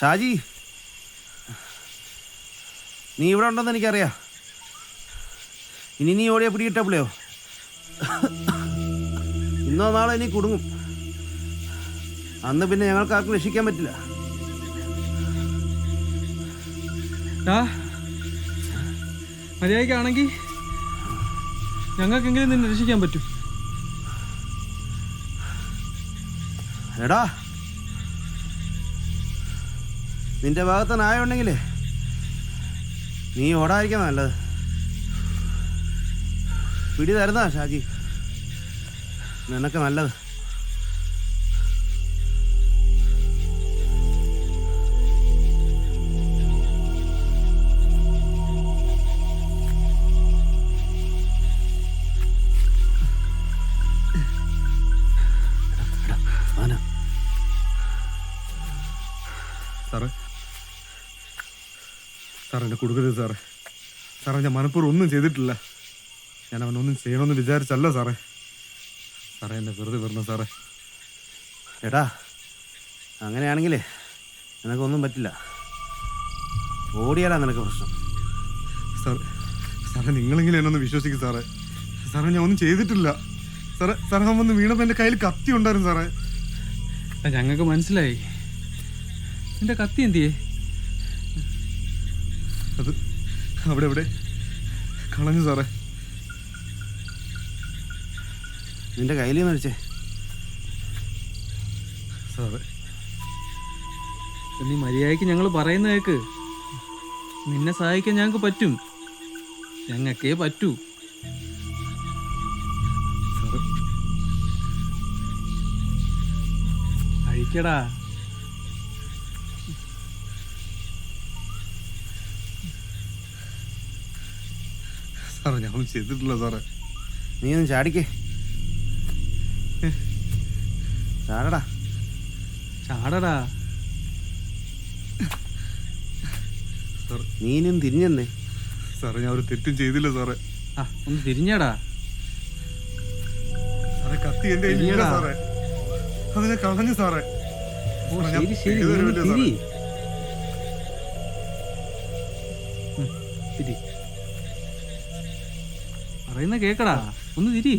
ഷാജി, നീ ഇവിടെ ഉണ്ടെന്ന് എനിക്കറിയാം. ഇനി നീ ഓടിയ പിടികിട്ടപ്പിളയോ? ഇന്നോ നാളെ ഇനി കുടുങ്ങും. അന്ന് പിന്നെ ഞങ്ങൾക്ക് ആർക്കും രക്ഷിക്കാൻ പറ്റില്ല. മര്യാദക്കാണെങ്കിൽ ഞങ്ങൾക്കെങ്കിലും നിന്നെ രക്ഷിക്കാൻ പറ്റും. എടാ, നിന്റെ ഭാഗത്ത് ന്യായം ഉണ്ടെങ്കിലേ നീ ഓടാതിരിക്കാൻ നല്ലത്. പിടി തരുന്നതാ ഷാജി, നിനക്ക് നല്ലത്. സാറേ, സാർ എന്നെ കൊടുക്കരുത് സാറേ. സാറേ, ഞാൻ മനഃപൂർവ്വം ഒന്നും ചെയ്തിട്ടില്ല. ഞാൻ അവനൊന്നും ചെയ്യണമെന്ന് വിചാരിച്ചല്ല സാറേ. സാറേ, എന്നെ വെറുതെ വരണം സാറേ. എടാ, അങ്ങനെയാണെങ്കിലേ നിനക്കൊന്നും പറ്റില്ല. ഓടിയാലാ നിനക്ക് പ്രശ്നം. സാറേ, നിങ്ങളെങ്കിലും എന്നൊന്ന് വിശ്വസിക്കും സാറേ. സാറേ, ഞാൻ ഒന്നും ചെയ്തിട്ടില്ല സാറേ. സാറേ, അവൻ വന്ന് വീണപ്പോൾ എൻ്റെ കയ്യിൽ കത്തി ഉണ്ടായിരുന്നു സാറേ. ഞങ്ങൾക്ക് മനസ്സിലായി. എൻ്റെ കത്തി എന്തിയേ? അത് അവിടെ എവിടെ കളഞ്ഞു സാറേ. നിന്റെ കയ്യിൽ നിന്ന് അടിച്ചേ സാറേ. നീ മര്യാദയ്ക്ക് ഞങ്ങൾ പറയുന്ന കേക്ക്. നിന്നെ സഹായിക്കാൻ ഞങ്ങൾക്ക് പറ്റും. ഞങ്ങൾക്കേ പറ്റൂ. സാറേ, അഴിക്കടാ. സാറേ, ഞാൻ ഒന്നും ചെയ്തിട്ടില്ല സാറേ. നീ ഒന്ന് ചാടിക്കേ. ചാടടാ. ചാടടാ. നീനും തിരിഞ്ഞെന്നേ. സാറേ, ഞാൻ ഒരു തെറ്റും ചെയ്തില്ല സാറേ. ഒന്ന് തിരിഞ്ഞടാ. സാറേ, കത്തി എൻ്റെ കയ്യിലില്ല സാറേ. അതിനെ കളഞ്ഞു സാറേ. ശരി ശരി, തിരി. പറയുന്ന കേക്കടാ, ഒന്ന് തിരി.